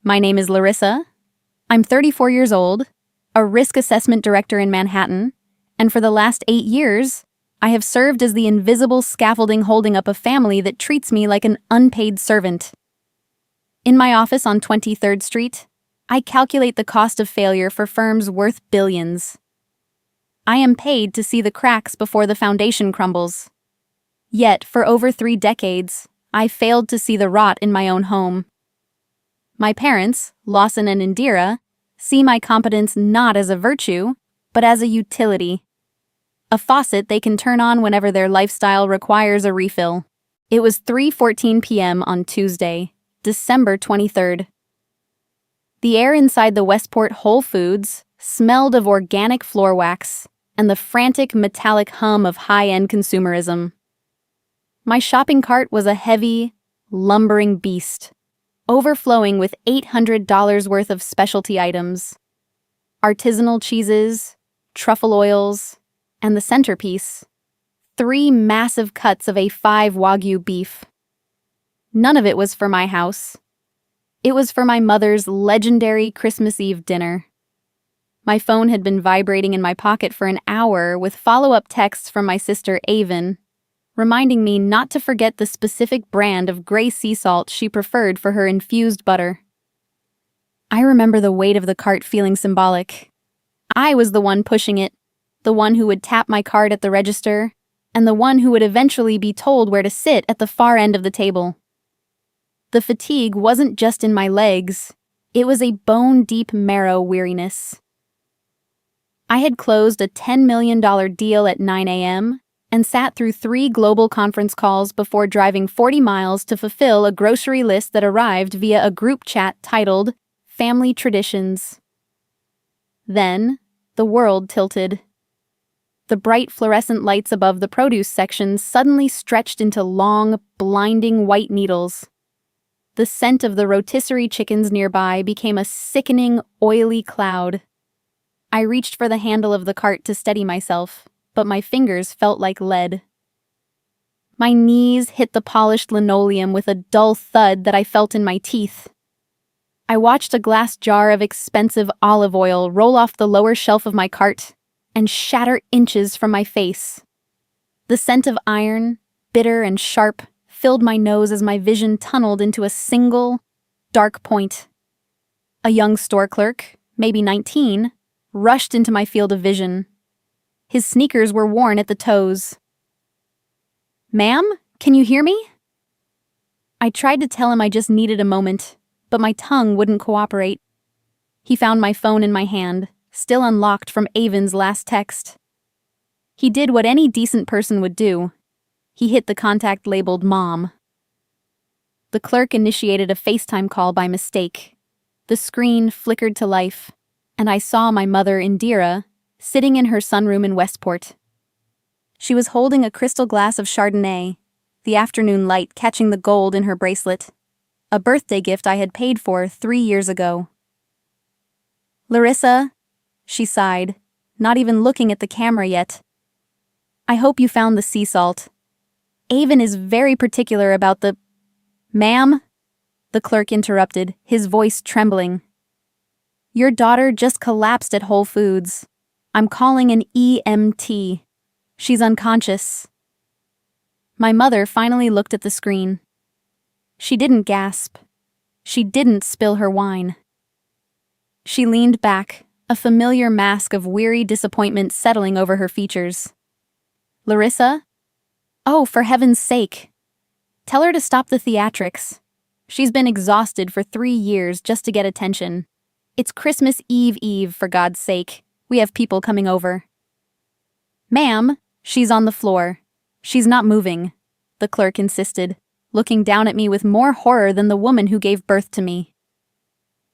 My name is Larissa. I'm 34 years old, a risk assessment director in Manhattan, and for the last 8 years, I have served as the invisible scaffolding holding up a family that treats me like an unpaid servant. In my office on 23rd Street, I calculate the cost of failure for firms worth billions. I am paid to see the cracks before the foundation crumbles. Yet, for over 3 decades, I failed to see the rot in my own home. My parents, Lawson and Indira, see my competence not as a virtue, but as a utility. A faucet they can turn on whenever their lifestyle requires a refill. It was 3:14 p.m. on Tuesday, December 23rd. The air inside the Westport Whole Foods smelled of organic floor wax and the frantic metallic hum of high-end consumerism. My shopping cart was a heavy, lumbering beast, overflowing with $800 worth of specialty items. Artisanal cheeses, truffle oils, and the centerpiece, 3 massive cuts of A5 Wagyu beef. None of it was for my house. It was for my mother's legendary Christmas Eve dinner. My phone had been vibrating in my pocket for an hour with follow-up texts from my sister Avon, reminding me not to forget the specific brand of gray sea salt she preferred for her infused butter. I remember the weight of the cart feeling symbolic. I was the one pushing it, the one who would tap my card at the register, and the one who would eventually be told where to sit at the far end of the table. The fatigue wasn't just in my legs, it was a bone-deep marrow weariness. I had closed a $10 million deal at 9 a.m., and sat through 3 global conference calls before driving 40 miles to fulfill a grocery list that arrived via a group chat titled Family Traditions. Then, the world tilted. The bright fluorescent lights above the produce section suddenly stretched into long, blinding white needles. The scent of the rotisserie chickens nearby became a sickening, oily cloud. I reached for the handle of the cart to steady myself, but my fingers felt like lead. My knees hit the polished linoleum with a dull thud that I felt in my teeth. I watched a glass jar of expensive olive oil roll off the lower shelf of my cart and shatter inches from my face. The scent of iron, bitter and sharp, filled my nose as my vision tunneled into a single, dark point. A young store clerk, maybe 19, rushed into my field of vision. His sneakers were worn at the toes. "Ma'am, can you hear me?" I tried to tell him I just needed a moment, but my tongue wouldn't cooperate. He found my phone in my hand, still unlocked from Avon's last text. He did what any decent person would do. He hit the contact labeled Mom. The clerk initiated a FaceTime call by mistake. The screen flickered to life, and I saw my mother, Indira, sitting in her sunroom in Westport. She was holding a crystal glass of Chardonnay, the afternoon light catching the gold in her bracelet, a birthday gift I had paid for 3 years ago. "Larissa," she sighed, not even looking at the camera yet. "I hope you found the sea salt. Avon is very particular about the—" "Ma'am," the clerk interrupted, his voice trembling. "Your daughter just collapsed at Whole Foods. I'm calling an EMT. She's unconscious." My mother finally looked at the screen. She didn't gasp. She didn't spill her wine. She leaned back, a familiar mask of weary disappointment settling over her features. "Larissa? Oh, for heaven's sake. Tell her to stop the theatrics. She's been exhausted for 3 years just to get attention. It's Christmas Eve, for God's sake. We have people coming over." "Ma'am, she's on the floor. She's not moving," the clerk insisted, looking down at me with more horror than the woman who gave birth to me.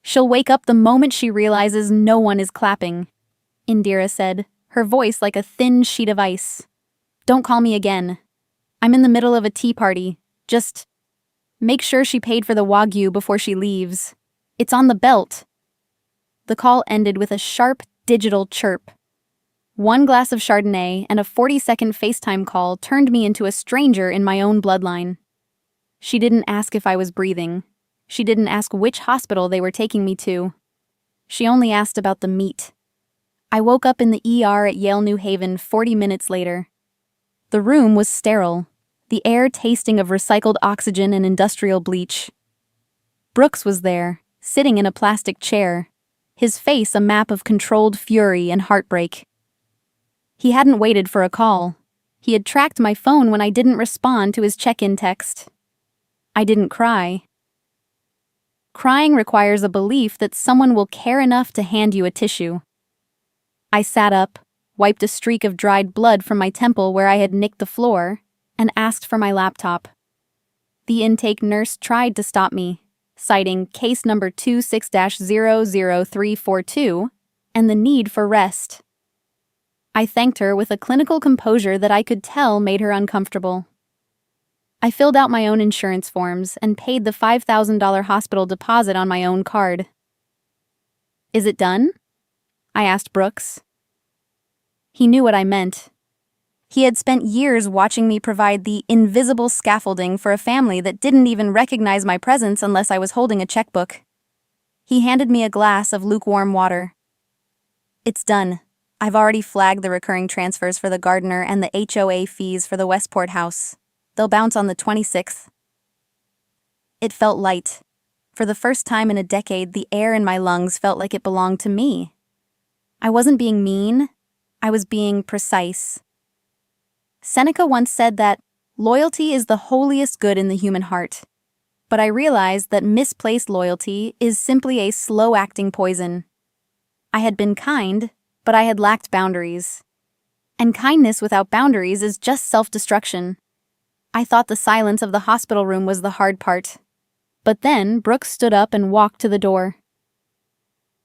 "She'll wake up the moment she realizes no one is clapping," Indira said, her voice like a thin sheet of ice. "Don't call me again. I'm in the middle of a tea party. Just make sure she paid for the Wagyu before she leaves. It's on the belt." The call ended with a sharp, digital chirp. 1 glass of Chardonnay and a 40-second FaceTime call turned me into a stranger in my own bloodline. She didn't ask if I was breathing, She didn't ask which hospital they were taking me to. She only asked about the meat. I woke up in the ER at Yale New Haven 40 minutes later. The room was sterile, the air tasting of recycled oxygen and industrial bleach. Brooks was there, sitting in a plastic chair, his face a map of controlled fury and heartbreak. He hadn't waited for a call. He had tracked my phone when I didn't respond to his check-in text. I didn't cry. Crying requires a belief that someone will care enough to hand you a tissue. I sat up, wiped a streak of dried blood from my temple where I had nicked the floor, and asked for my laptop. The intake nurse tried to stop me, citing case number 26-00342 and the need for rest. I thanked her with a clinical composure that I could tell made her uncomfortable. I filled out my own insurance forms and paid the $5,000 hospital deposit on my own card. "Is it done?" I asked Brooks. He knew what I meant. He had spent years watching me provide the invisible scaffolding for a family that didn't even recognize my presence unless I was holding a checkbook. He handed me a glass of lukewarm water. "It's done. I've already flagged the recurring transfers for the gardener and the HOA fees for the Westport house. They'll bounce on the 26th. It felt light. For the first time in a decade, the air in my lungs felt like it belonged to me. I wasn't being mean. I was being precise. Seneca once said that loyalty is the holiest good in the human heart. But I realized that misplaced loyalty is simply a slow-acting poison. I had been kind, but I had lacked boundaries. And kindness without boundaries is just self-destruction. I thought the silence of the hospital room was the hard part. But then Brooks stood up and walked to the door.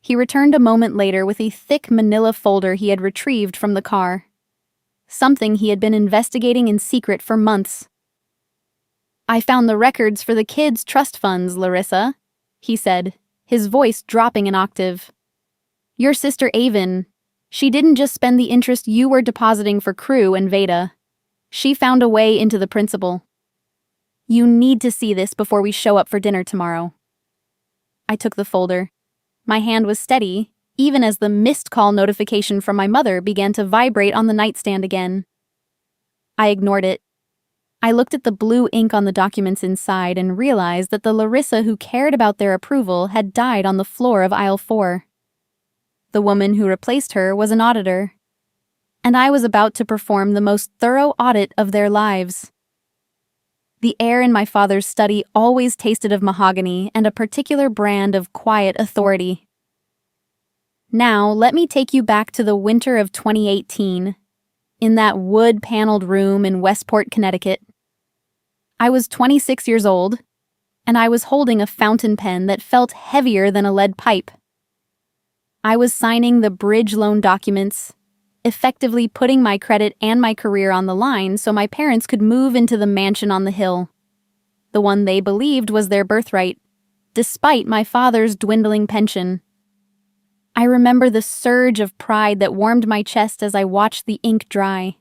He returned a moment later with a thick manila folder he had retrieved from the car. Something he had been investigating in secret for months. "I found the records for the kids' trust funds, Larissa," he said, his voice dropping an octave. "Your sister Avon, she didn't just spend the interest you were depositing for Crew and Veda. She found a way into the principal. You need to see this before we show up for dinner tomorrow." I took the folder. My hand was steady, even as the missed call notification from my mother began to vibrate on the nightstand again. I ignored it. I looked at the blue ink on the documents inside and realized that the Larissa who cared about their approval had died on the floor of aisle 4. The woman who replaced her was an auditor, and I was about to perform the most thorough audit of their lives. The air in my father's study always tasted of mahogany and a particular brand of quiet authority. Now, let me take you back to the winter of 2018, in that wood-paneled room in Westport, Connecticut. I was 26 years old, and I was holding a fountain pen that felt heavier than a lead pipe. I was signing the bridge loan documents, effectively putting my credit and my career on the line so my parents could move into the mansion on the hill, the one they believed was their birthright, despite my father's dwindling pension. I remember the surge of pride that warmed my chest as I watched the ink dry.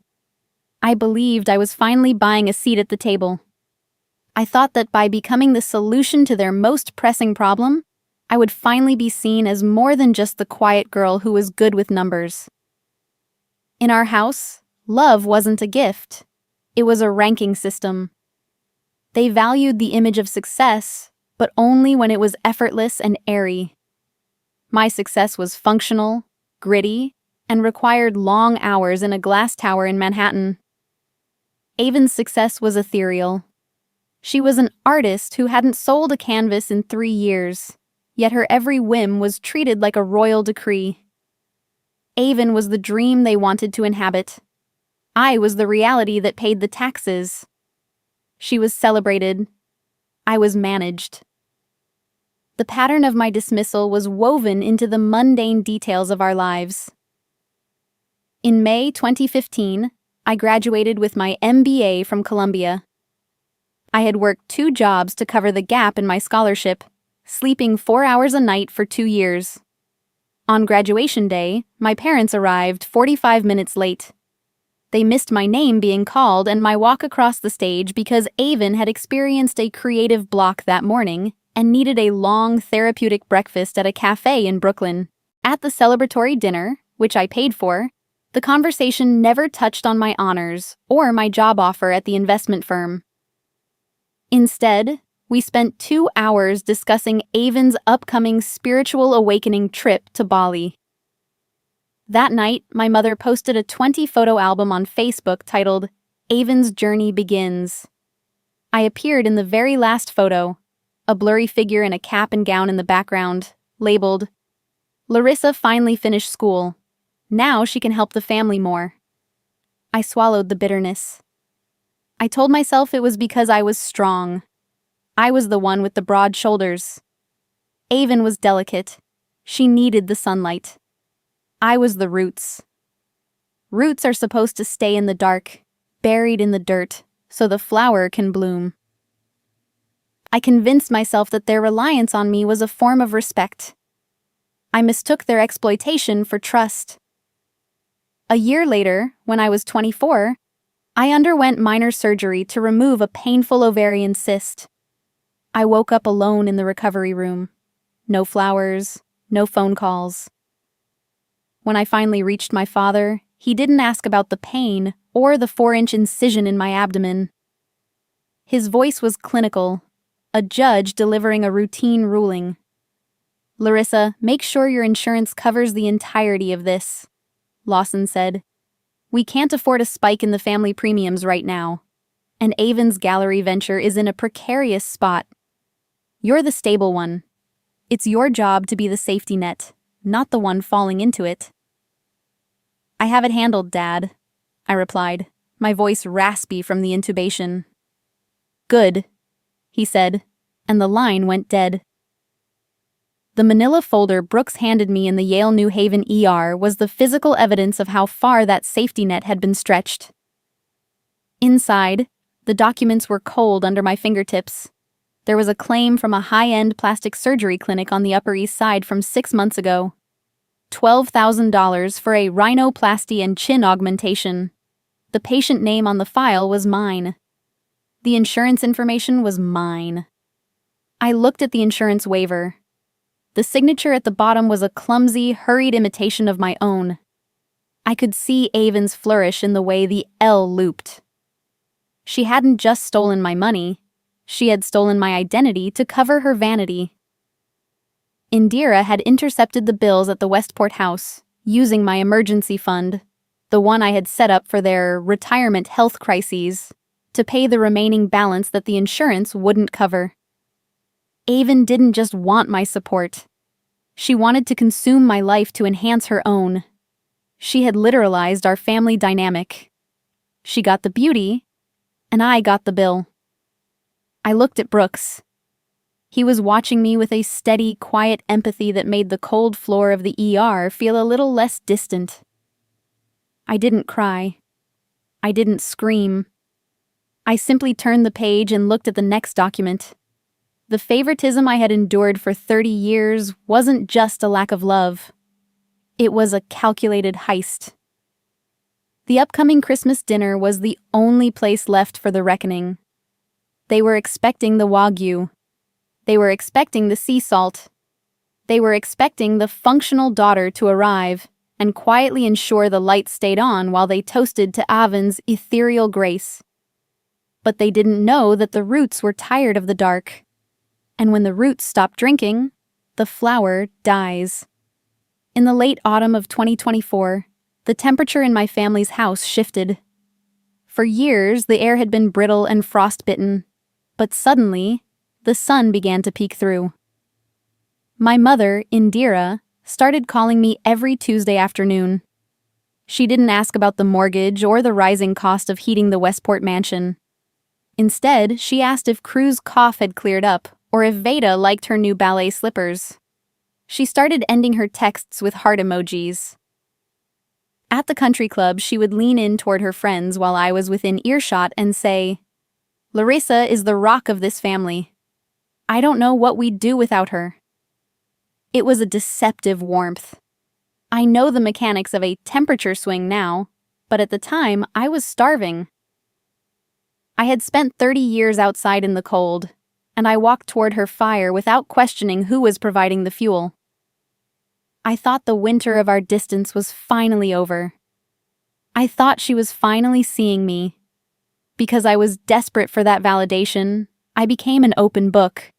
I believed I was finally buying a seat at the table. I thought that by becoming the solution to their most pressing problem, I would finally be seen as more than just the quiet girl who was good with numbers. In our house, love wasn't a gift. It was a ranking system. They valued the image of success, but only when it was effortless and airy. My success was functional, gritty, and required long hours in a glass tower in Manhattan. Avon's success was ethereal. She was an artist who hadn't sold a canvas in 3 years, yet her every whim was treated like a royal decree. Avon was the dream they wanted to inhabit. I was the reality that paid the taxes. She was celebrated. I was managed. The pattern of my dismissal was woven into the mundane details of our lives. In May 2015, I graduated with my MBA from Columbia. I had worked 2 jobs to cover the gap in my scholarship, sleeping 4 hours a night for 2 years. On graduation day, my parents arrived 45 minutes late. They missed my name being called and my walk across the stage because Avon had experienced a creative block that morning and needed a long, therapeutic breakfast at a cafe in Brooklyn. At the celebratory dinner, which I paid for, the conversation never touched on my honors or my job offer at the investment firm. Instead, we spent 2 hours discussing Avon's upcoming spiritual awakening trip to Bali. That night, my mother posted a 20-photo album on Facebook titled, "Avon's Journey Begins." I appeared in the very last photo, a blurry figure in a cap and gown in the background, labeled, "Larissa finally finished school. Now she can help the family more." I swallowed the bitterness. I told myself it was because I was strong. I was the one with the broad shoulders. Avon was delicate. She needed the sunlight. I was the roots. Roots are supposed to stay in the dark, buried in the dirt, so the flower can bloom. I convinced myself that their reliance on me was a form of respect. I mistook their exploitation for trust. A year later, when I was 24, I underwent minor surgery to remove a painful ovarian cyst. I woke up alone in the recovery room. No flowers, no phone calls. When I finally reached my father, he didn't ask about the pain or the 4-inch incision in my abdomen. His voice was clinical, a judge delivering a routine ruling. "Larissa, make sure your insurance covers the entirety of this," Lawson said. "We can't afford a spike in the family premiums right now, and Avon's gallery venture is in a precarious spot. You're the stable one. It's your job to be the safety net, not the one falling into it." "I have it handled, Dad," I replied, my voice raspy from the intubation. "Good," he said, and the line went dead. The manila folder Brooks handed me in the Yale New Haven ER was the physical evidence of how far that safety net had been stretched. Inside, the documents were cold under my fingertips. There was a claim from a high-end plastic surgery clinic on the Upper East Side from 6 months ago. $12,000 for a rhinoplasty and chin augmentation. The patient name on the file was mine. The insurance information was mine. I looked at the insurance waiver. The signature at the bottom was a clumsy, hurried imitation of my own. I could see Avon's flourish in the way the L looped. She hadn't just stolen my money. She had stolen my identity to cover her vanity. Indira had intercepted the bills at the Westport house, using my emergency fund, the one I had set up for their retirement health crises, to pay the remaining balance that the insurance wouldn't cover. Avon didn't just want my support. She wanted to consume my life to enhance her own. She had literalized our family dynamic. She got the beauty, and I got the bill. I looked at Brooks. He was watching me with a steady, quiet empathy that made the cold floor of the ER feel a little less distant. I didn't cry. I didn't scream. I simply turned the page and looked at the next document. The favoritism I had endured for 30 years wasn't just a lack of love. It was a calculated heist. The upcoming Christmas dinner was the only place left for the reckoning. They were expecting the Wagyu. They were expecting the sea salt. They were expecting the functional daughter to arrive and quietly ensure the lights stayed on while they toasted to Avon's ethereal grace. But they didn't know that the roots were tired of the dark. And when the roots stop drinking, the flower dies. In the late autumn of 2024, the temperature in my family's house shifted. For years, the air had been brittle and frostbitten, but suddenly, the sun began to peek through. My mother, Indira, started calling me every Tuesday afternoon. She didn't ask about the mortgage or the rising cost of heating the Westport mansion. Instead, she asked if Crue's cough had cleared up or if Veda liked her new ballet slippers. She started ending her texts with heart emojis. At the country club, she would lean in toward her friends while I was within earshot and say, "Larissa is the rock of this family. I don't know what we'd do without her." It was a deceptive warmth. I know the mechanics of a temperature swing now, but at the time, I was starving. I had spent 30 years outside in the cold, and I walked toward her fire without questioning who was providing the fuel. I thought the winter of our distance was finally over. I thought she was finally seeing me. Because I was desperate for that validation, I became an open book.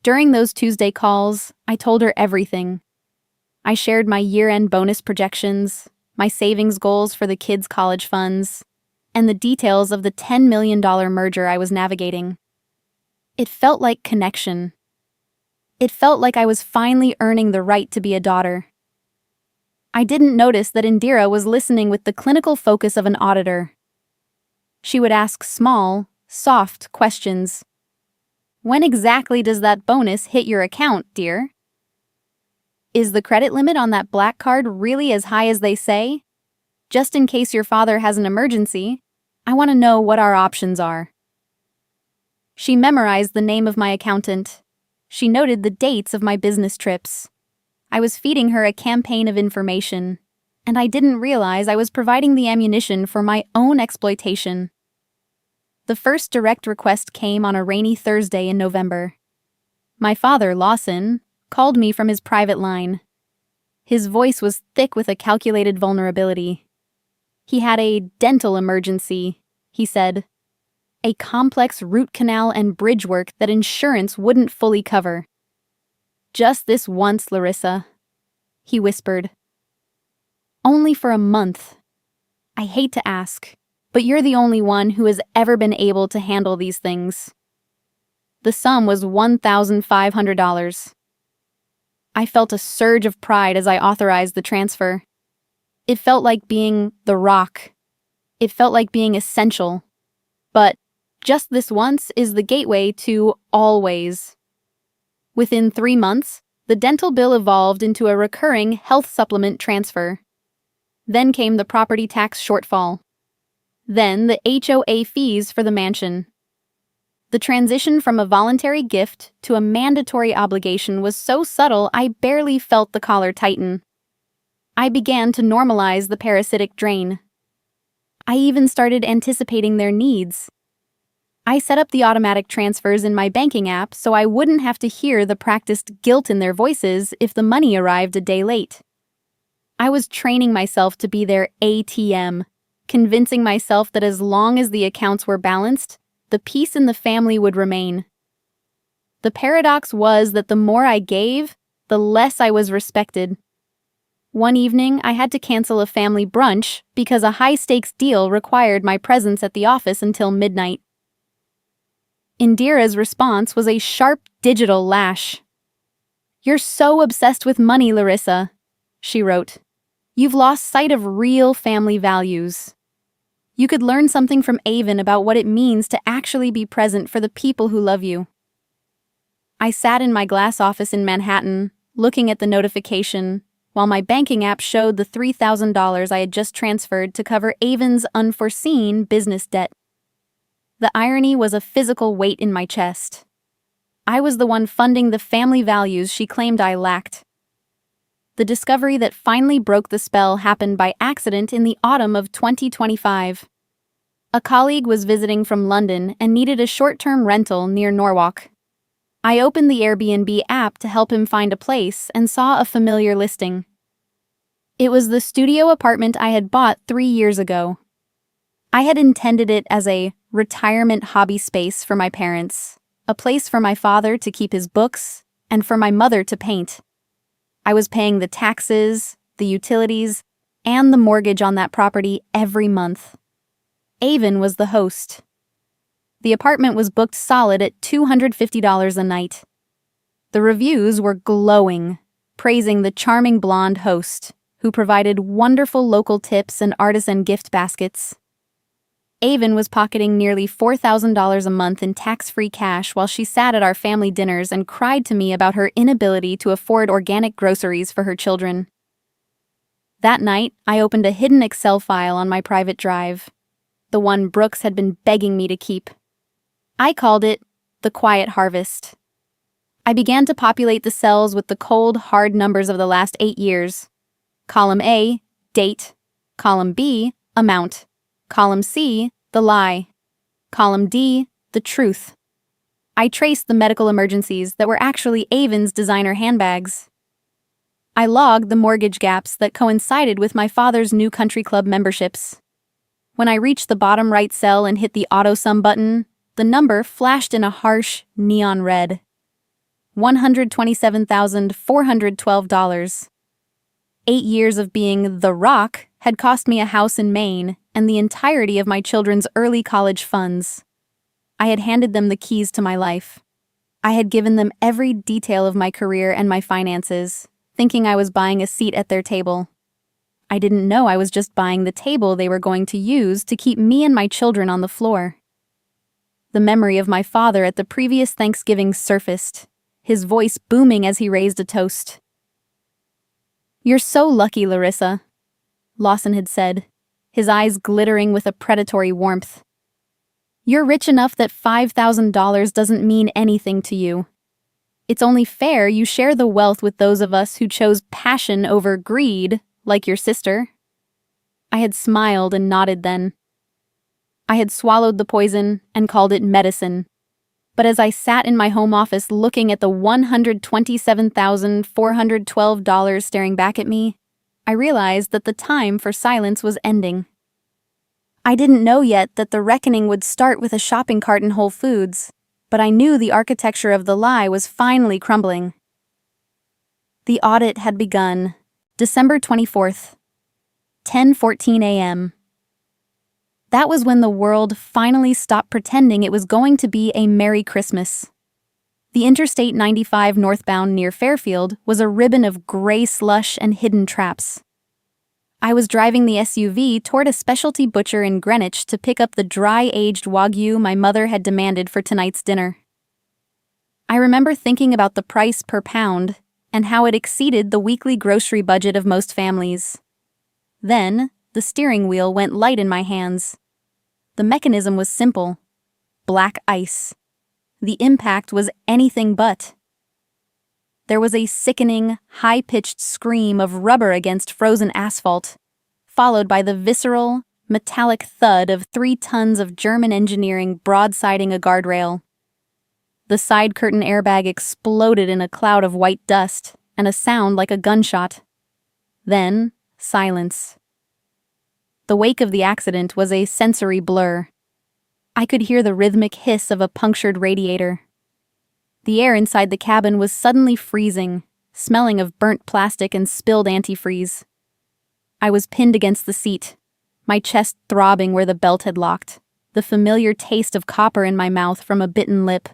During those Tuesday calls, I told her everything. I shared my year-end bonus projections, my savings goals for the kids' college funds, and the details of the $10 million merger I was navigating. It felt like connection. It felt like I was finally earning the right to be a daughter. I didn't notice that Indira was listening with the clinical focus of an auditor. She would ask small, soft questions. When exactly does that bonus hit your account, dear? Is the credit limit on that black card really as high as they say? Just in case your father has an emergency, I want to know what our options are. She memorized the name of my accountant. She noted the dates of my business trips. I was feeding her a campaign of information, and I didn't realize I was providing the ammunition for my own exploitation. The first direct request came on a rainy Thursday in November. My father, Lawson, called me from his private line. His voice was thick with a calculated vulnerability. He had a dental emergency, he said. A complex root canal and bridge work that insurance wouldn't fully cover. Just this once, Larissa, he whispered. Only for a month. I hate to ask, but you're the only one who has ever been able to handle these things. The sum was $1,500. I felt a surge of pride as I authorized the transfer. It felt like being the rock. It felt like being essential. But just this once is the gateway to always. Within 3 months, the dental bill evolved into a recurring health supplement transfer. Then came the property tax shortfall. Then the HOA fees for the mansion. The transition from a voluntary gift to a mandatory obligation was so subtle I barely felt the collar tighten. I began to normalize the parasitic drain. I even started anticipating their needs. I set up the automatic transfers in my banking app so I wouldn't have to hear the practiced guilt in their voices if the money arrived a day late. I was training myself to be their ATM, convincing myself that as long as the accounts were balanced, the peace in the family would remain. The paradox was that the more I gave, the less I was respected. One evening, I had to cancel a family brunch because a high-stakes deal required my presence at the office until midnight. Indira's response was a sharp digital lash. "You're so obsessed with money, Larissa," she wrote. "You've lost sight of real family values. You could learn something from Avon about what it means to actually be present for the people who love you." I sat in my glass office in Manhattan, looking at the notification, while my banking app showed the $3,000 I had just transferred to cover Avon's unforeseen business debt. The irony was a physical weight in my chest. I was the one funding the family values she claimed I lacked. The discovery that finally broke the spell happened by accident in the autumn of 2025. A colleague was visiting from London and needed a short-term rental near Norwalk. I opened the Airbnb app to help him find a place and saw a familiar listing. It was the studio apartment I had bought 3 years ago. I had intended it as a retirement hobby space for my parents, a place for my father to keep his books, and for my mother to paint. I was paying the taxes, the utilities, and the mortgage on that property every month. Avon was the host. The apartment was booked solid at $250 a night. The reviews were glowing, praising the charming blonde host, who provided wonderful local tips and artisan gift baskets. Avon was pocketing nearly $4,000 a month in tax-free cash while she sat at our family dinners and cried to me about her inability to afford organic groceries for her children. That night, I opened a hidden Excel file on my private drive, the one Brooks had been begging me to keep. I called it The Quiet Harvest. I began to populate the cells with the cold, hard numbers of the last 8 years. Column A, date. Column B, amount. Column C, the lie. Column D, the truth. I traced the medical emergencies that were actually Avon's designer handbags. I logged the mortgage gaps that coincided with my father's new country club memberships. When I reached the bottom right cell and hit the auto-sum button, the number flashed in a harsh, neon red. $127,412. 8 years of being The Rock had cost me a house in Maine and the entirety of my children's early college funds. I had handed them the keys to my life. I had given them every detail of my career and my finances, thinking I was buying a seat at their table. I didn't know I was just buying the table they were going to use to keep me and my children on the floor. The memory of my father at the previous Thanksgiving surfaced, his voice booming as he raised a toast. "You're so lucky, Larissa," Lawson had said, his eyes glittering with a predatory warmth. "You're rich enough that $5,000 doesn't mean anything to you. It's only fair you share the wealth with those of us who chose passion over greed, like your sister." I had smiled and nodded then. I had swallowed the poison and called it medicine. But as I sat in my home office looking at the $127,412 staring back at me, I realized that the time for silence was ending. I didn't know yet that the reckoning would start with a shopping cart in Whole Foods, but I knew the architecture of the lie was finally crumbling. The audit had begun, December 24th, 10:14 a.m. That was when the world finally stopped pretending it was going to be a Merry Christmas. The Interstate 95 northbound near Fairfield was a ribbon of gray slush and hidden traps. I was driving the SUV toward a specialty butcher in Greenwich to pick up the dry-aged Wagyu my mother had demanded for tonight's dinner. I remember thinking about the price per pound and how it exceeded the weekly grocery budget of most families. Then, the steering wheel went light in my hands. The mechanism was simple: black ice. The impact was anything but. There was a sickening, high-pitched scream of rubber against frozen asphalt, followed by the visceral, metallic thud of 3 tons of German engineering broadsiding a guardrail. The side curtain airbag exploded in a cloud of white dust and a sound like a gunshot. Then, silence. The wake of the accident was a sensory blur. I could hear the rhythmic hiss of a punctured radiator. The air inside the cabin was suddenly freezing, smelling of burnt plastic and spilled antifreeze. I was pinned against the seat, my chest throbbing where the belt had locked, the familiar taste of copper in my mouth from a bitten lip.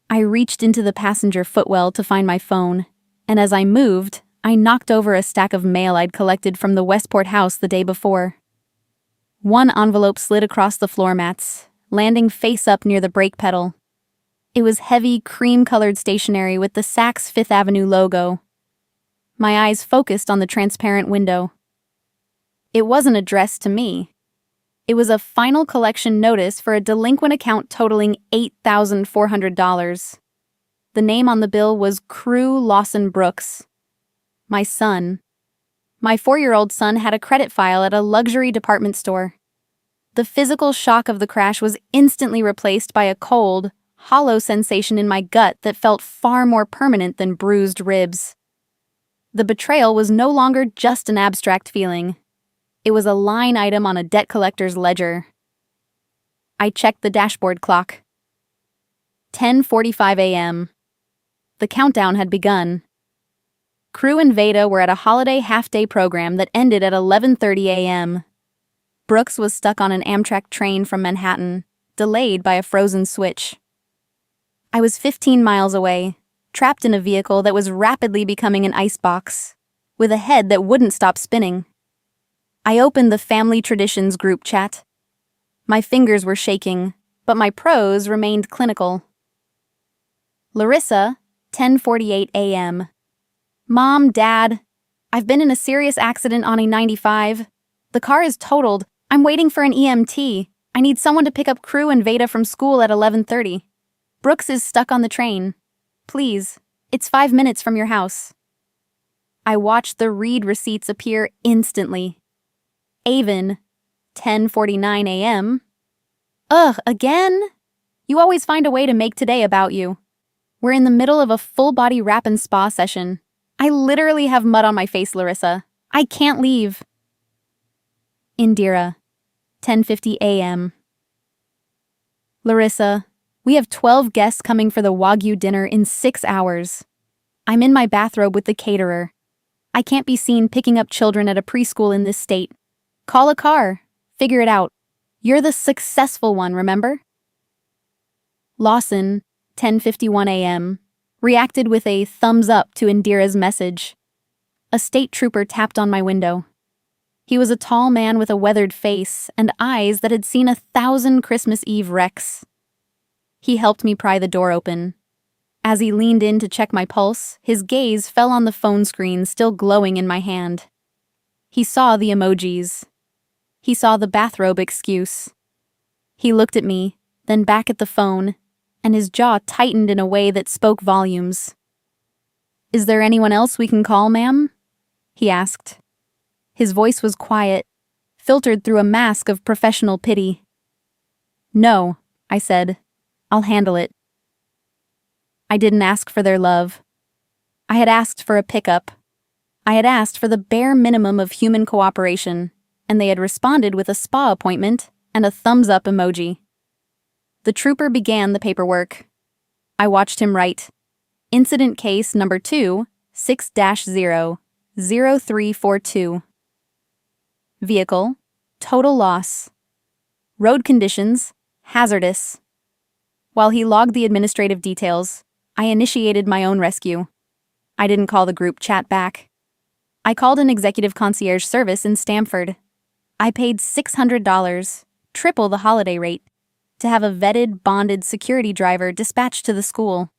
I reached into the passenger footwell to find my phone, and as I moved, I knocked over a stack of mail I'd collected from the Westport house the day before. One envelope slid across the floor mats, landing face up near the brake pedal. It was heavy, cream-colored stationery with the Saks Fifth Avenue logo. My eyes focused on the transparent window. It wasn't addressed to me. It was a final collection notice for a delinquent account totaling $8,400. The name on the bill was Crew Lawson Brooks. My son. My 4-year-old son had a credit file at a luxury department store. The physical shock of the crash was instantly replaced by a cold, hollow sensation in my gut that felt far more permanent than bruised ribs. The betrayal was no longer just an abstract feeling. It was a line item on a debt collector's ledger. I checked the dashboard clock. 10:45 a.m. The countdown had begun. Crew and Veda were at a holiday half-day program that ended at 11:30 a.m. Brooks was stuck on an Amtrak train from Manhattan, delayed by a frozen switch. I was 15 miles away, trapped in a vehicle that was rapidly becoming an icebox, with a head that wouldn't stop spinning. I opened the Family Traditions group chat. My fingers were shaking, but my prose remained clinical. Larissa, 10:48 a.m. Mom, Dad, I've been in a serious accident on a 95. The car is totaled. I'm waiting for an EMT. I need someone to pick up Crew and Veda from school at 11:30. Brooks is stuck on the train. Please, it's 5 minutes from your house. I watched the read receipts appear instantly. Avon, 10:49 a.m. Ugh, again? You always find a way to make today about you. We're in the middle of a full-body wrap and spa session. I literally have mud on my face, Larissa. I can't leave. Indira, 10:50 a.m. Larissa, we have 12 guests coming for the Wagyu dinner in 6 hours. I'm in my bathrobe with the caterer. I can't be seen picking up children at a preschool in this state. Call a car. Figure it out. You're the successful one, remember? Lawson, 10:51 a.m., reacted with a thumbs up to Indira's message. A state trooper tapped on my window. He was a tall man with a weathered face and eyes that had seen 1,000 Christmas Eve wrecks. He helped me pry the door open. As he leaned in to check my pulse, his gaze fell on the phone screen still glowing in my hand. He saw the emojis. He saw the bathrobe excuse. He looked at me, then back at the phone, and his jaw tightened in a way that spoke volumes. "Is there anyone else we can call, ma'am?" he asked. His voice was quiet, filtered through a mask of professional pity. "No," I said. "I'll handle it." I didn't ask for their love. I had asked for a pickup. I had asked for the bare minimum of human cooperation, and they had responded with a spa appointment and a thumbs-up emoji. The trooper began the paperwork. I watched him write, "Incident case number 2, 6-0-0342. Vehicle, total loss. Road conditions, hazardous." While he logged the administrative details, I initiated my own rescue. I didn't call the group chat back. I called an executive concierge service in Stamford. I paid $600, triple the holiday rate, to have a vetted, bonded security driver dispatched to the school.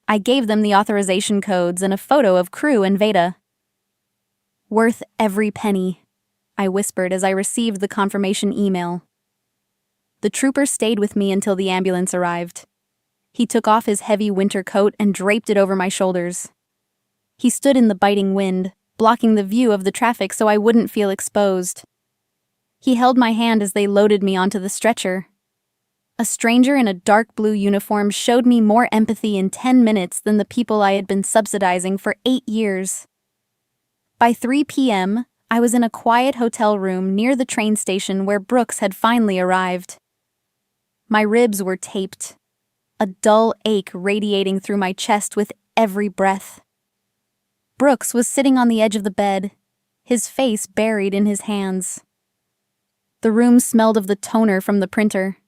I gave them the authorization codes and a photo of Crew and Veda. "Worth every penny," I whispered as I received the confirmation email. The trooper stayed with me until the ambulance arrived. He took off his heavy winter coat and draped it over my shoulders. He stood in the biting wind, blocking the view of the traffic so I wouldn't feel exposed. He held my hand as they loaded me onto the stretcher. A stranger in a dark blue uniform showed me more empathy in 10 minutes than the people I had been subsidizing for 8 years. By 3 p.m., I was in a quiet hotel room near the train station where Brooks had finally arrived. My ribs were taped, a dull ache radiating through my chest with every breath. Brooks was sitting on the edge of the bed, his face buried in his hands. The room smelled of the toner from the printer.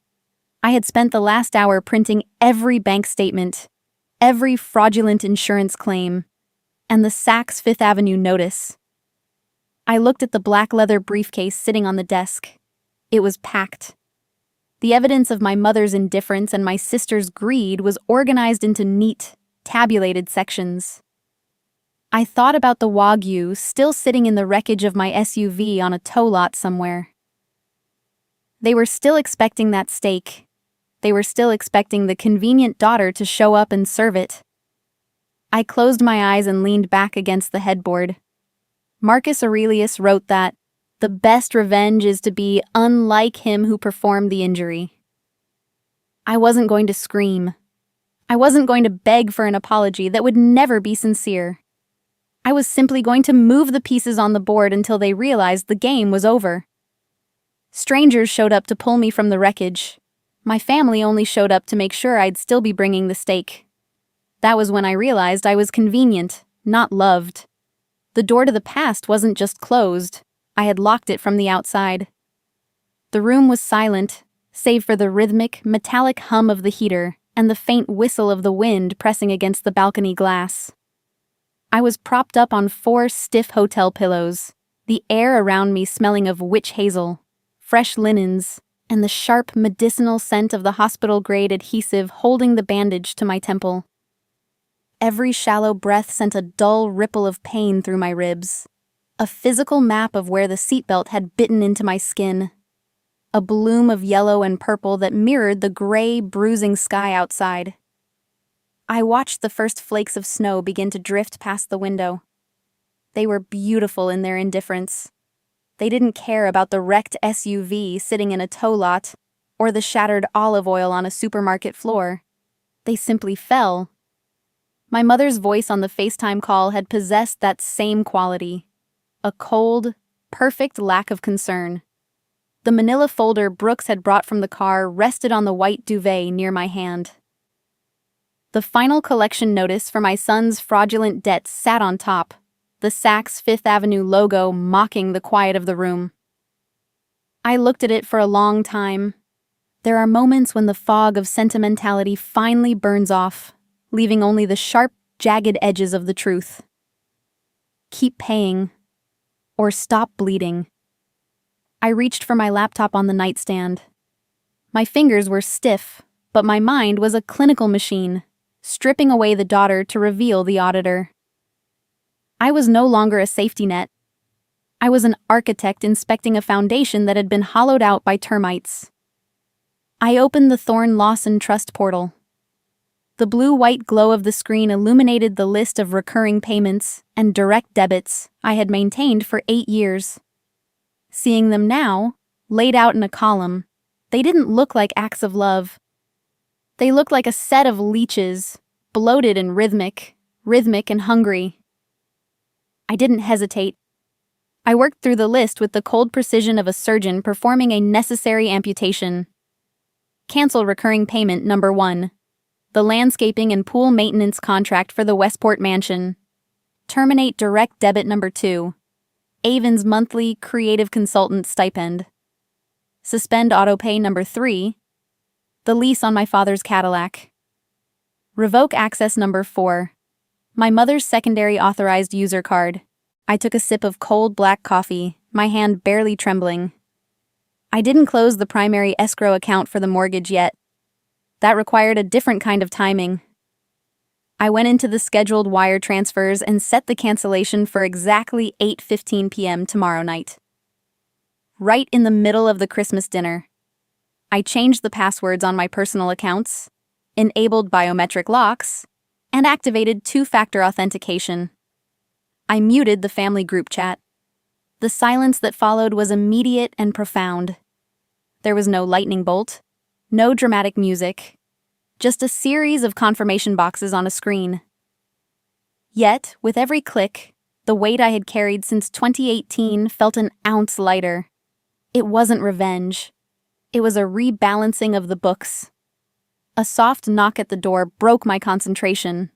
I had spent the last hour printing every bank statement, every fraudulent insurance claim, and the Saks Fifth Avenue notice. I looked at the black leather briefcase sitting on the desk. It was packed. The evidence of my mother's indifference and my sister's greed was organized into neat, tabulated sections. I thought about the Wagyu still sitting in the wreckage of my SUV on a tow lot somewhere. They were still expecting that steak. They were still expecting the convenient daughter to show up and serve it. I closed my eyes and leaned back against the headboard. Marcus Aurelius wrote that the best revenge is to be unlike him who performed the injury. I wasn't going to scream. I wasn't going to beg for an apology that would never be sincere. I was simply going to move the pieces on the board until they realized the game was over. Strangers showed up to pull me from the wreckage. My family only showed up to make sure I'd still be bringing the steak. That was when I realized I was convenient, not loved. The door to the past wasn't just closed. I had locked it from the outside. The room was silent, save for the rhythmic, metallic hum of the heater and the faint whistle of the wind pressing against the balcony glass. I was propped up on 4 stiff hotel pillows, the air around me smelling of witch hazel, fresh linens, and the sharp medicinal scent of the hospital-grade adhesive holding the bandage to my temple. Every shallow breath sent a dull ripple of pain through my ribs, a physical map of where the seatbelt had bitten into my skin, a bloom of yellow and purple that mirrored the gray, bruising sky outside. I watched the first flakes of snow begin to drift past the window. They were beautiful in their indifference. They didn't care about the wrecked SUV sitting in a tow lot, or the shattered olive oil on a supermarket floor. They simply fell. My mother's voice on the FaceTime call had possessed that same quality. A cold, perfect lack of concern. The manila folder Brooks had brought from the car rested on the white duvet near my hand. The final collection notice for my son's fraudulent debts sat on top, the Saks Fifth Avenue logo mocking the quiet of the room. I looked at it for a long time. There are moments when the fog of sentimentality finally burns off, leaving only the sharp, jagged edges of the truth. Keep paying, or stop bleeding. I reached for my laptop on the nightstand. My fingers were stiff, but my mind was a clinical machine, stripping away the daughter to reveal the auditor. I was no longer a safety net. I was an architect inspecting a foundation that had been hollowed out by termites. I opened the Thorn Lawson Trust portal. The blue-white glow of the screen illuminated the list of recurring payments and direct debits I had maintained for 8 years. Seeing them now, laid out in a column, they didn't look like acts of love. They looked like a set of leeches, bloated and rhythmic and hungry. I didn't hesitate. I worked through the list with the cold precision of a surgeon performing a necessary amputation. Cancel recurring payment number 1. The landscaping and pool maintenance contract for the Westport mansion. Terminate direct debit number 2. Avon's monthly creative consultant stipend. Suspend autopay number 3. The lease on my father's Cadillac. Revoke access number 4. My mother's secondary authorized user card. I took a sip of cold black coffee, my hand barely trembling. I didn't close the primary escrow account for the mortgage yet. That required a different kind of timing. I went into the scheduled wire transfers and set the cancellation for exactly 8:15 p.m. tomorrow night. Right in the middle of the Christmas dinner. I changed the passwords on my personal accounts, enabled biometric locks, and activated two-factor authentication. I muted the family group chat. The silence that followed was immediate and profound. There was no lightning bolt, no dramatic music, just a series of confirmation boxes on a screen. Yet, with every click, the weight I had carried since 2018 felt an ounce lighter. It wasn't revenge. It was a rebalancing of the books. A soft knock at the door broke my concentration.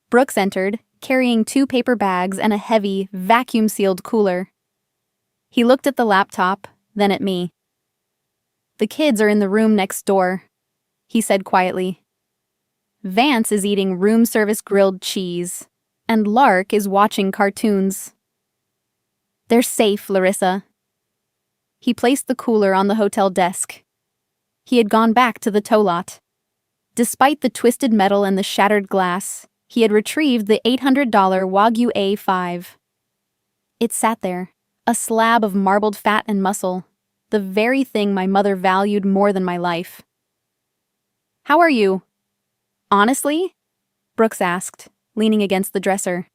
Brooks entered, carrying 2 paper bags and a heavy, vacuum-sealed cooler. He looked at the laptop, then at me. "The kids are in the room next door," he said quietly. "Vance is eating room service grilled cheese, and Lark is watching cartoons. They're safe, Larissa." He placed the cooler on the hotel desk. He had gone back to the tow lot. Despite the twisted metal and the shattered glass, he had retrieved the $800 Wagyu A5. It sat there, a slab of marbled fat and muscle, the very thing my mother valued more than my life. "How are you?" "Honestly?" Brooks asked, leaning against the dresser.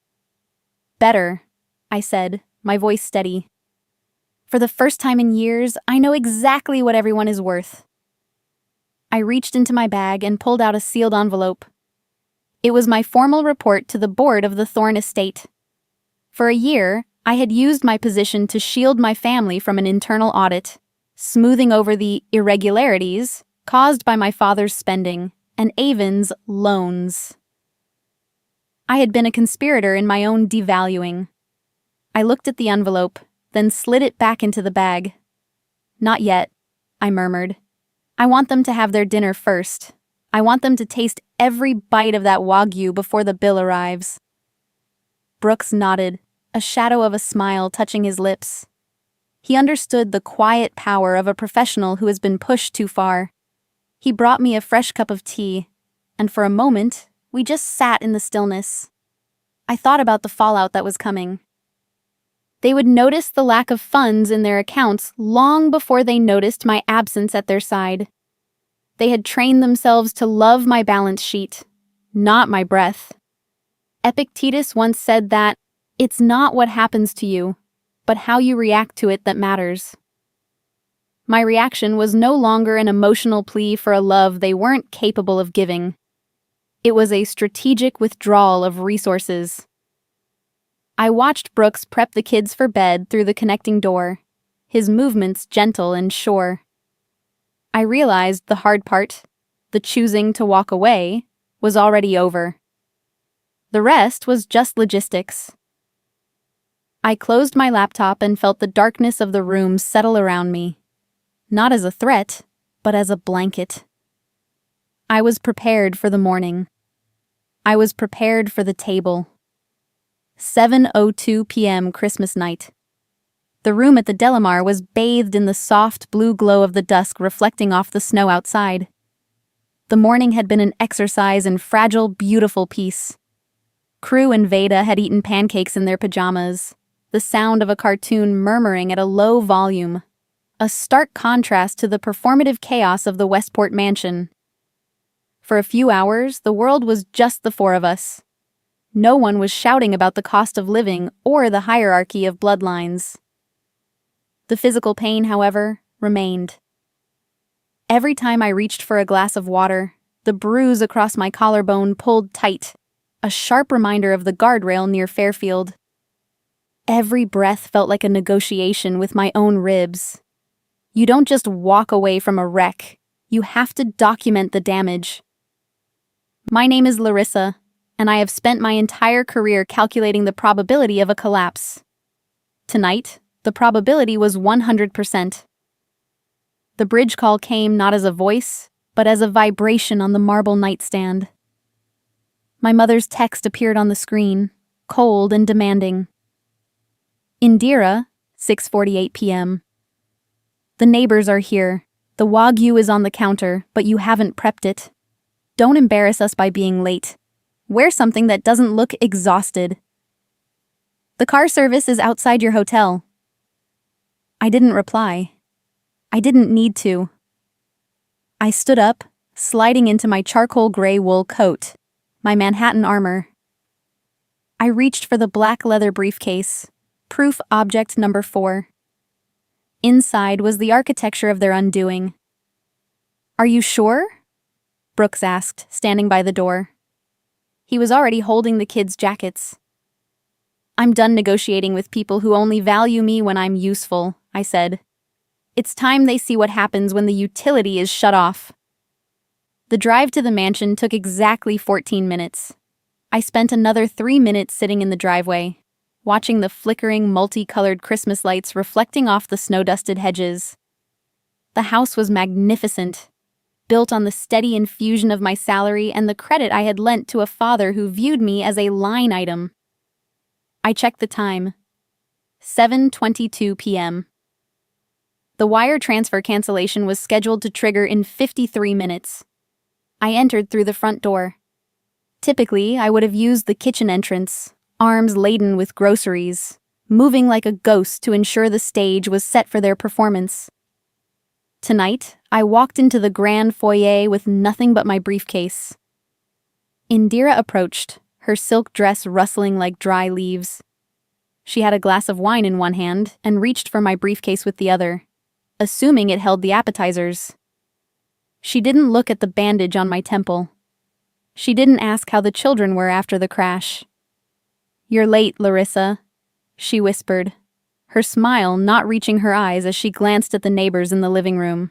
"Better," I said, my voice steady. "For the first time in years, I know exactly what everyone is worth." I reached into my bag and pulled out a sealed envelope. It was my formal report to the board of the Thorne estate. For a year, I had used my position to shield my family from an internal audit, smoothing over the irregularities caused by my father's spending and Avon's loans. I had been a conspirator in my own devaluing. I looked at the envelope, then slid it back into the bag. "Not yet," I murmured. "I want them to have their dinner first. I want them to taste every bite of that Wagyu before the bill arrives." Brooks nodded, a shadow of a smile touching his lips. He understood the quiet power of a professional who has been pushed too far. He brought me a fresh cup of tea, and for a moment, we just sat in the stillness. I thought about the fallout that was coming. They would notice the lack of funds in their accounts long before they noticed my absence at their side. They had trained themselves to love my balance sheet, not my breath. Epictetus once said that it's not what happens to you, but how you react to it that matters. My reaction was no longer an emotional plea for a love they weren't capable of giving. It was a strategic withdrawal of resources. I watched Brooks prep the kids for bed through the connecting door, his movements gentle and sure. I realized the hard part, the choosing to walk away, was already over. The rest was just logistics. I closed my laptop and felt the darkness of the room settle around me, not as a threat, but as a blanket. I was prepared for the morning. I was prepared for the table. 7:02 p.m. Christmas night. The room at the Delamar was bathed in the soft blue glow of the dusk reflecting off the snow outside. The morning had been an exercise in fragile, beautiful peace. Crew and Veda had eaten pancakes in their pajamas, the sound of a cartoon murmuring at a low volume, a stark contrast to the performative chaos of the Westport mansion. For a few hours, the world was just the four of us. No one was shouting about the cost of living or the hierarchy of bloodlines. The physical pain, however, remained. Every time I reached for a glass of water, the bruise across my collarbone pulled tight, a sharp reminder of the guardrail near Fairfield. Every breath felt like a negotiation with my own ribs. You don't just walk away from a wreck, you have to document the damage. My name is Larissa, and I have spent my entire career calculating the probability of a collapse. Tonight, the probability was 100%. The bridge call came not as a voice, but as a vibration on the marble nightstand. My mother's text appeared on the screen, cold and demanding. Indira, 6:48 p.m. The neighbors are here. The Wagyu is on the counter, but you haven't prepped it. Don't embarrass us by being late. Wear something that doesn't look exhausted. The car service is outside your hotel. I didn't reply. I didn't need to. I stood up, sliding into my charcoal gray wool coat, my Manhattan armor. I reached for the black leather briefcase, proof object number 4. Inside was the architecture of their undoing. Are you sure? Brooks asked, standing by the door. He was already holding the kids' jackets. I'm done negotiating with people who only value me when I'm useful, I said. It's time they see what happens when the utility is shut off. The drive to the mansion took exactly 14 minutes. I spent another 3 minutes sitting in the driveway, watching the flickering, multicolored Christmas lights reflecting off the snow-dusted hedges. The house was magnificent, built on the steady infusion of my salary and the credit I had lent to a father who viewed me as a line item. I checked the time. 7:22 p.m. The wire transfer cancellation was scheduled to trigger in 53 minutes. I entered through the front door. Typically, I would have used the kitchen entrance, arms laden with groceries, moving like a ghost to ensure the stage was set for their performance. Tonight, I walked into the grand foyer with nothing but my briefcase. Indira approached, her silk dress rustling like dry leaves. She had a glass of wine in one hand and reached for my briefcase with the other, assuming it held the appetizers. She didn't look at the bandage on my temple. She didn't ask how the children were after the crash. You're late, Larissa, she whispered, her smile not reaching her eyes as she glanced at the neighbors in the living room.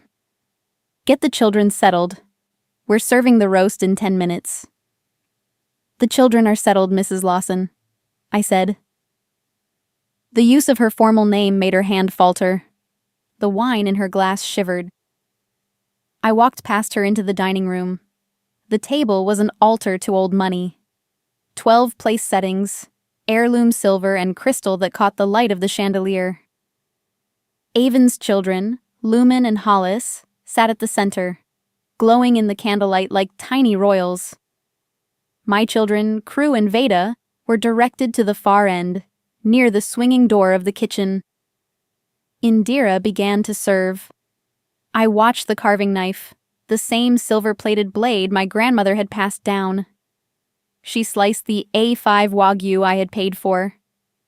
Get the children settled. We're serving the roast in 10 minutes. The children are settled, Mrs. Lawson, I said. The use of her formal name made her hand falter. The wine in her glass shivered. I walked past her into the dining room. The table was an altar to old money. 12 place settings, heirloom silver and crystal that caught the light of the chandelier. Avon's children, Lumen and Hollis, sat at the center, glowing in the candlelight like tiny royals. My children, Crew and Veda, were directed to the far end, near the swinging door of the kitchen. Indira began to serve. I watched the carving knife, the same silver-plated blade my grandmother had passed down. She sliced the A5 Wagyu I had paid for,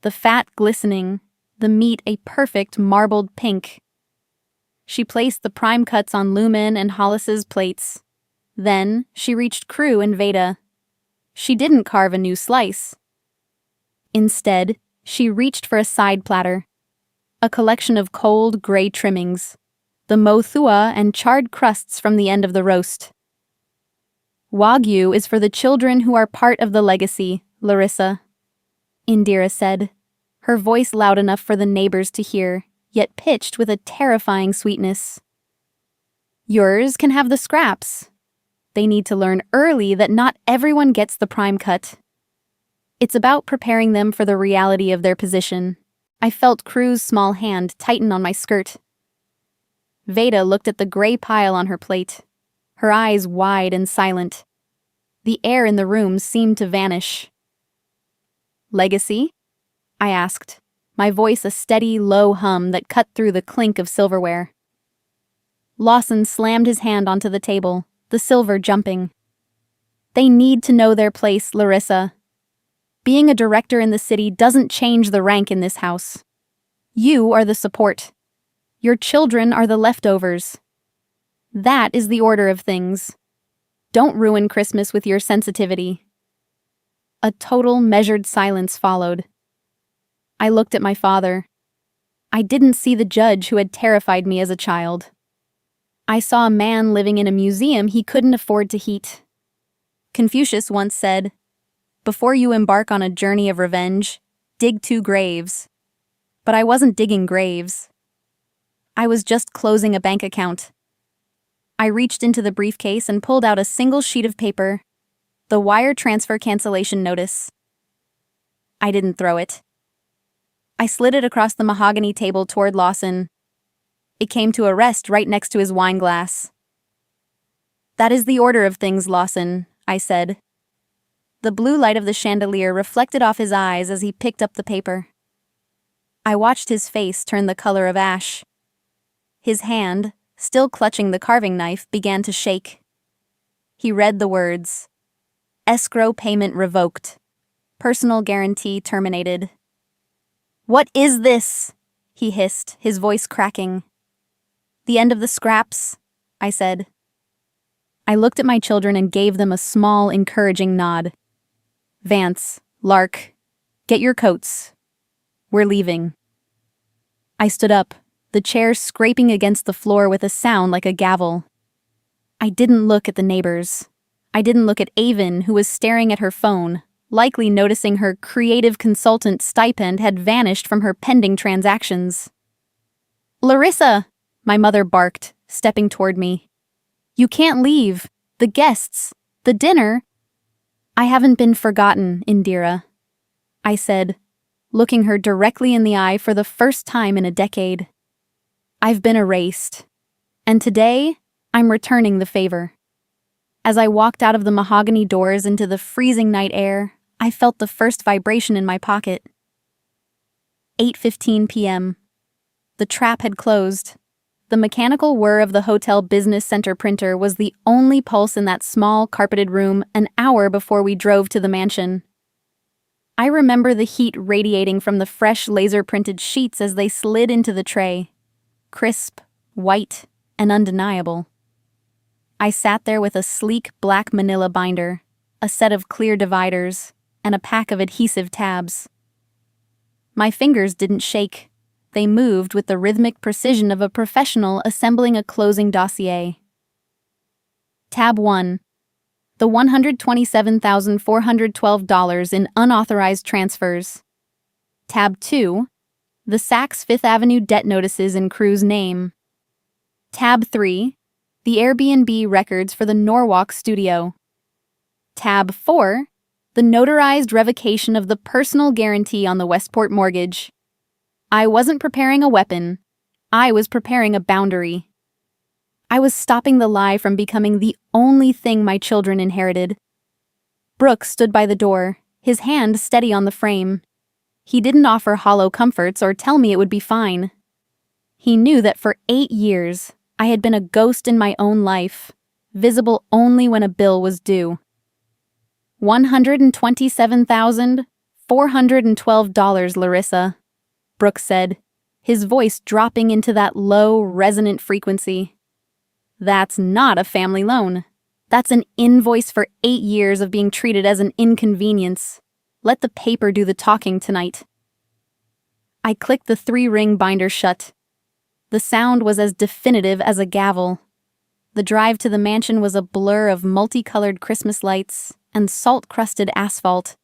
the fat glistening, the meat a perfect marbled pink. She placed the prime cuts on Lumen and Hollis's plates. Then, she reached Crew and Veda. She didn't carve a new slice. Instead, she reached for a side platter. A collection of cold, gray trimmings. The mothua and charred crusts from the end of the roast. Wagyu is for the children who are part of the legacy, Larissa, Indira said, her voice loud enough for the neighbors to hear, yet pitched with a terrifying sweetness. Yours can have the scraps. They need to learn early that not everyone gets the prime cut. It's about preparing them for the reality of their position. I felt Crew's small hand tighten on my skirt. Veda looked at the gray pile on her plate, her eyes wide and silent. The air in the room seemed to vanish. Legacy? I asked, my voice a steady, low hum that cut through the clink of silverware. Lawson slammed his hand onto the table, the silver jumping. They need to know their place, Larissa. Being a director in the city doesn't change the rank in this house. You are the support. Your children are the leftovers. That is the order of things. Don't ruin Christmas with your sensitivity. A total, measured silence followed. I looked at my father. I didn't see the judge who had terrified me as a child. I saw a man living in a museum he couldn't afford to heat. Confucius once said, "Before you embark on a journey of revenge, dig 2 graves." But I wasn't digging graves. I was just closing a bank account. I reached into the briefcase and pulled out a single sheet of paper, the wire transfer cancellation notice. I didn't throw it. I slid it across the mahogany table toward Lawson. It came to a rest right next to his wine glass. "That is the order of things, Lawson," I said. The blue light of the chandelier reflected off his eyes as he picked up the paper. I watched his face turn the color of ash. His hand, still clutching the carving knife, began to shake. He read the words, "Escrow payment revoked. Personal guarantee terminated." "What is this?" he hissed, his voice cracking. "The end of the scraps," I said. I looked at my children and gave them a small, encouraging nod. "Vance, Lark, get your coats. We're leaving." I stood up, the chair scraping against the floor with a sound like a gavel. I didn't look at the neighbors. I didn't look at Avon, who was staring at her phone, likely noticing her creative consultant stipend had vanished from her pending transactions. "Larissa!" my mother barked, stepping toward me. "You can't leave. The guests. The dinner." "I haven't been forgotten, Indira," I said, looking her directly in the eye for the first time in a decade. "I've been erased. And today, I'm returning the favor." As I walked out of the mahogany doors into the freezing night air, I felt the first vibration in my pocket. 8:15 p.m. The trap had closed. The mechanical whir of the hotel business center printer was the only pulse in that small, carpeted room an hour before we drove to the mansion. I remember the heat radiating from the fresh laser-printed sheets as they slid into the tray. Crisp, white, and undeniable. I sat there with a sleek black manila binder, a set of clear dividers, and a pack of adhesive tabs. My fingers didn't shake. They moved with the rhythmic precision of a professional assembling a closing dossier. Tab 1. The $127,412 in unauthorized transfers. Tab 2. The Saks Fifth Avenue debt notices in Crew's name. Tab 3. The Airbnb records for the Norwalk studio. Tab 4. The notarized revocation of the personal guarantee on the Westport mortgage. I wasn't preparing a weapon. I was preparing a boundary. I was stopping the lie from becoming the only thing my children inherited. Brooks stood by the door, his hand steady on the frame. He didn't offer hollow comforts or tell me it would be fine. He knew that for 8 years, I had been a ghost in my own life, visible only when a bill was due. $127,412, Larissa, Brooks said, his voice dropping into that low, resonant frequency. "That's not a family loan. That's an invoice for 8 years of being treated as an inconvenience. Let the paper do the talking tonight." I clicked the 3-ring binder shut. The sound was as definitive as a gavel. The drive to the mansion was a blur of multicolored Christmas lights and salt-crusted asphalt.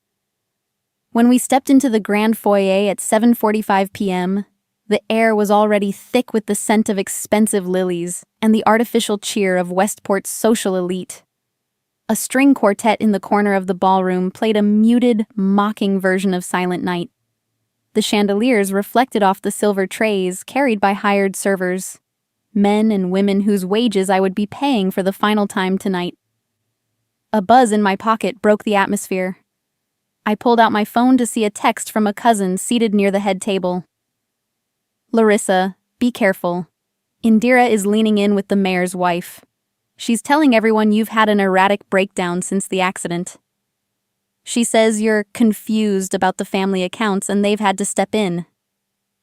When we stepped into the grand foyer at 7:45 p.m., the air was already thick with the scent of expensive lilies and the artificial cheer of Westport's social elite. A string quartet in the corner of the ballroom played a muted, mocking version of Silent Night. The chandeliers reflected off the silver trays carried by hired servers, men and women whose wages I would be paying for the final time tonight. A buzz in my pocket broke the atmosphere. I pulled out my phone to see a text from a cousin seated near the head table. "Larissa, be careful. Indira is leaning in with the mayor's wife. She's telling everyone you've had an erratic breakdown since the accident. She says you're confused about the family accounts and they've had to step in.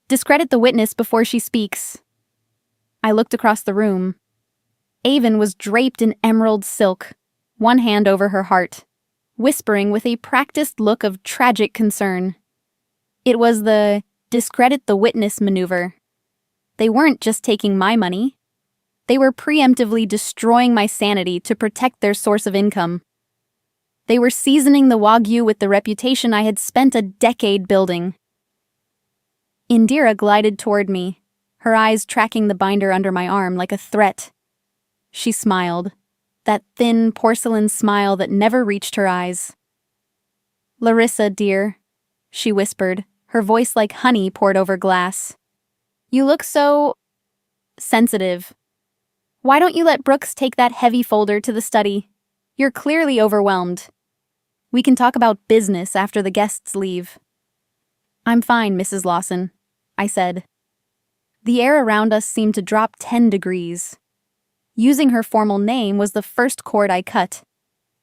Discredit the witness before she speaks." I looked across the room. Avon was draped in emerald silk, one hand over her heart, whispering with a practiced look of tragic concern. It was the discredit the witness maneuver. They weren't just taking my money. They were preemptively destroying my sanity to protect their source of income. They were seasoning the Wagyu with the reputation I had spent a decade building. Indira glided toward me, her eyes tracking the binder under my arm like a threat. She smiled, that thin porcelain smile that never reached her eyes. "Larissa, dear," she whispered, her voice like honey poured over glass. "You look so sensitive. Why don't you let Brooks take that heavy folder to the study? You're clearly overwhelmed. We can talk about business after the guests leave." "I'm fine, Mrs. Lawson," I said. The air around us seemed to drop 10 degrees. Using her formal name was the first cord I cut.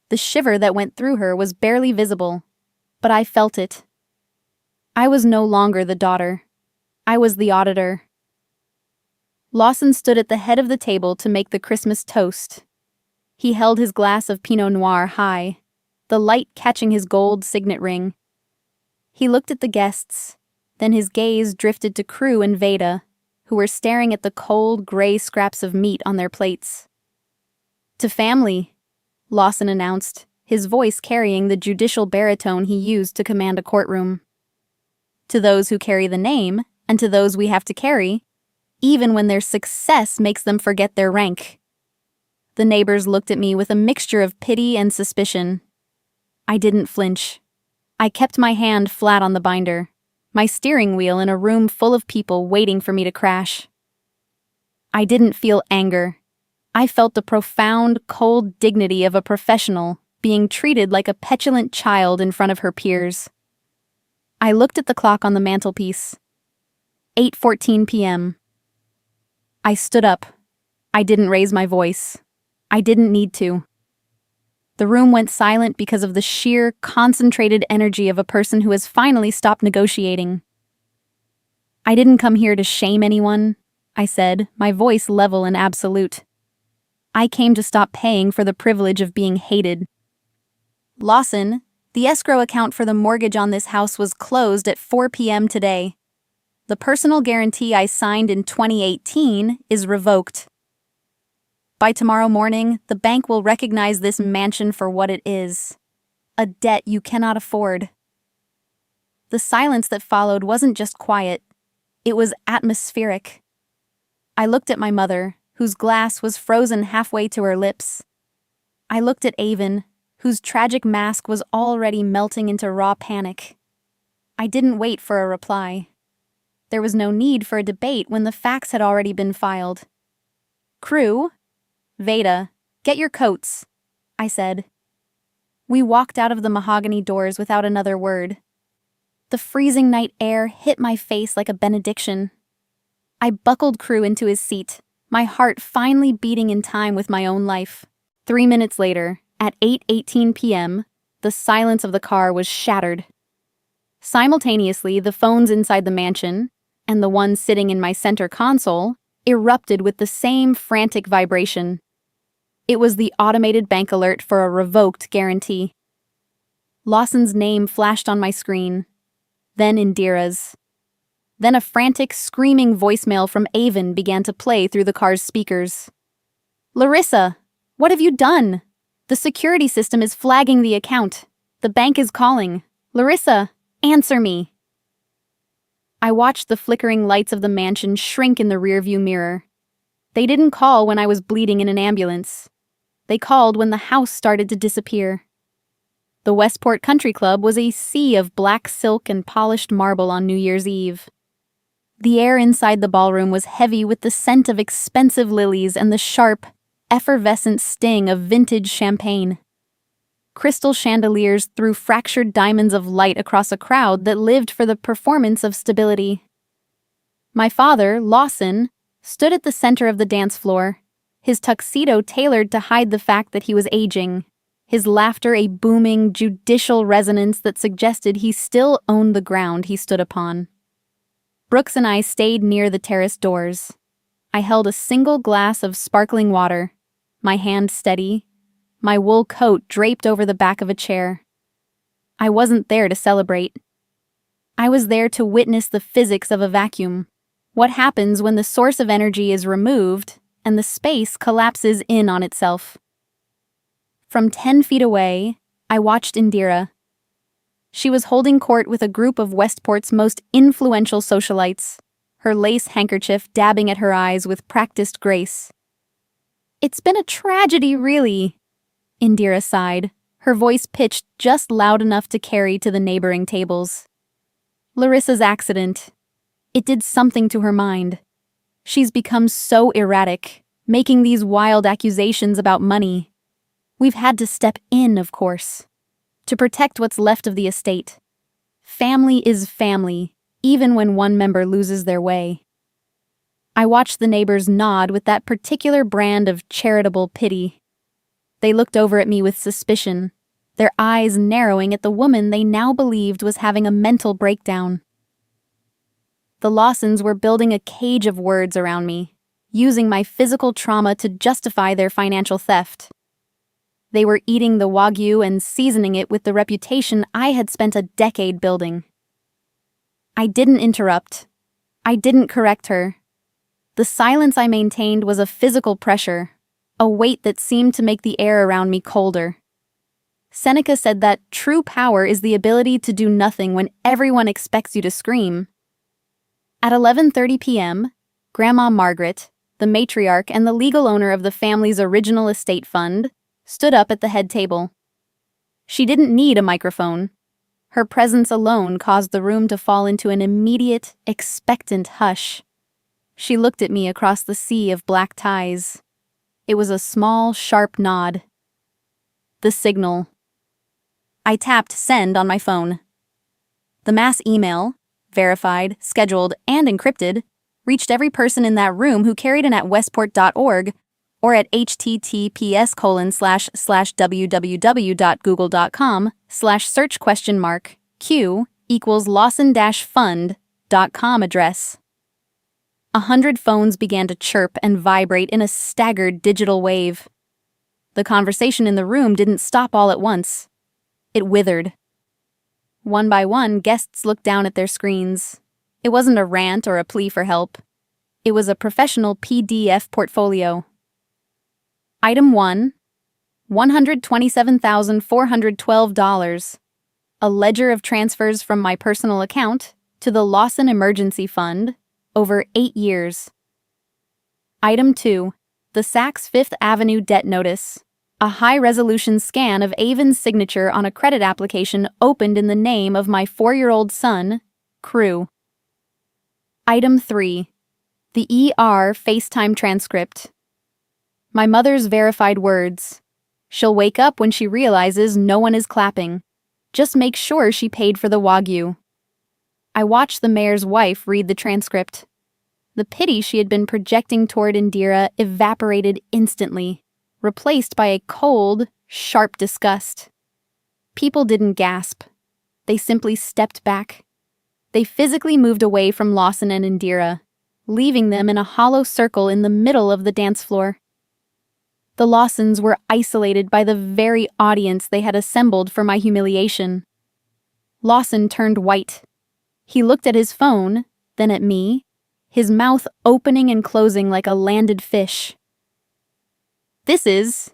The shiver that went through her was barely visible, but I felt it. I was no longer the daughter. I was the auditor. Lawson stood at the head of the table to make the Christmas toast. He held his glass of Pinot Noir high, the light catching his gold signet ring. He looked at the guests, then his gaze drifted to Crew and Veda, who were staring at the cold, gray scraps of meat on their plates. "To family," Lawson announced, his voice carrying the judicial baritone he used to command a courtroom. "To those who carry the name, and to those we have to carry, even when their success makes them forget their rank." The neighbors looked at me with a mixture of pity and suspicion. I didn't flinch. I kept my hand flat on the binder, my steering wheel in a room full of people waiting for me to crash. I didn't feel anger. I felt the profound, cold dignity of a professional being treated like a petulant child in front of her peers. I looked at the clock on the mantelpiece. 8:14 p.m. I stood up. I didn't raise my voice. I didn't need to. The room went silent because of the sheer, concentrated energy of a person who has finally stopped negotiating. "I didn't come here to shame anyone," I said, my voice level and absolute. "I came to stop paying for the privilege of being hated." "Lawson, the escrow account for the mortgage on this house was closed at 4 p.m. today. The personal guarantee I signed in 2018 is revoked. By tomorrow morning, the bank will recognize this mansion for what it is, a debt you cannot afford." The silence that followed wasn't just quiet, it was atmospheric. I looked at my mother, whose glass was frozen halfway to her lips. I looked at Avon, whose tragic mask was already melting into raw panic. I didn't wait for a reply. There was no need for a debate when the facts had already been filed. "Crew, Veda, get your coats," I said. We walked out of the mahogany doors without another word. The freezing night air hit my face like a benediction. I buckled Crew into his seat, my heart finally beating in time with my own life. 3 minutes later, at 8:18 p.m., the silence of the car was shattered. Simultaneously, the phones inside the mansion, and the one sitting in my center console erupted with the same frantic vibration. It was the automated bank alert for a revoked guarantee. Lawson's name flashed on my screen, then Indira's. Then a frantic, screaming voicemail from Avon began to play through the car's speakers. "Larissa, what have you done? The security system is flagging the account. The bank is calling. Larissa, answer me." I watched the flickering lights of the mansion shrink in the rearview mirror. They didn't call when I was bleeding in an ambulance. They called when the house started to disappear. The Westport Country Club was a sea of black silk and polished marble on New Year's Eve. The air inside the ballroom was heavy with the scent of expensive lilies and the sharp, effervescent sting of vintage champagne. Crystal chandeliers threw fractured diamonds of light across a crowd that lived for the performance of stability. My father, Lawson, stood at the center of the dance floor, his tuxedo tailored to hide the fact that he was aging, his laughter a booming, judicial resonance that suggested he still owned the ground he stood upon. Brooks and I stayed near the terrace doors. I held a single glass of sparkling water, my hand steady, my wool coat draped over the back of a chair. I wasn't there to celebrate. I was there to witness the physics of a vacuum. What happens when the source of energy is removed and the space collapses in on itself? From 10 feet away, I watched Indira. She was holding court with a group of Westport's most influential socialites, her lace handkerchief dabbing at her eyes with practiced grace. "It's been a tragedy, really," Indira sighed, her voice pitched just loud enough to carry to the neighboring tables. "Larissa's accident. It did something to her mind. She's become so erratic, making these wild accusations about money. We've had to step in, of course, to protect what's left of the estate. Family is family, even when one member loses their way." I watched the neighbors nod with that particular brand of charitable pity. They looked over at me with suspicion, their eyes narrowing at the woman they now believed was having a mental breakdown. The Lawsons were building a cage of words around me, using my physical trauma to justify their financial theft. They were eating the Wagyu and seasoning it with the reputation I had spent a decade building. I didn't interrupt. I didn't correct her. The silence I maintained was a physical pressure, a weight that seemed to make the air around me colder. Seneca said that true power is the ability to do nothing when everyone expects you to scream. At 11:30 p.m., Grandma Margaret, the matriarch and the legal owner of the family's original estate fund, stood up at the head table. She didn't need a microphone. Her presence alone caused the room to fall into an immediate, expectant hush. She looked at me across the sea of black ties. It was a small, sharp nod. The signal. I tapped send on my phone. The mass email, verified, scheduled, and encrypted, reached every person in that room who carried an @westport.org or at https://www.google.com/search?Q=Lawson-fund.com address. 100 phones began to chirp and vibrate in a staggered digital wave. The conversation in the room didn't stop all at once. It withered. One by one, guests looked down at their screens. It wasn't a rant or a plea for help. It was a professional PDF portfolio. Item 1, $127,412. A ledger of transfers from my personal account to the Lawson Emergency Fund over 8 years. Item 2, the Saks Fifth Avenue debt notice. A high-resolution scan of Avon's signature on a credit application opened in the name of my 4-year-old son, Crew. Item 3, the ER FaceTime transcript. My mother's verified words. She'll wake up when she realizes no one is clapping. Just make sure she paid for the Wagyu. I watched the mayor's wife read the transcript. The pity she had been projecting toward Indira evaporated instantly, replaced by a cold, sharp disgust. People didn't gasp. They simply stepped back. They physically moved away from Lawson and Indira, leaving them in a hollow circle in the middle of the dance floor. The Lawsons were isolated by the very audience they had assembled for my humiliation. Lawson turned white. He looked at his phone, then at me, his mouth opening and closing like a landed fish. This is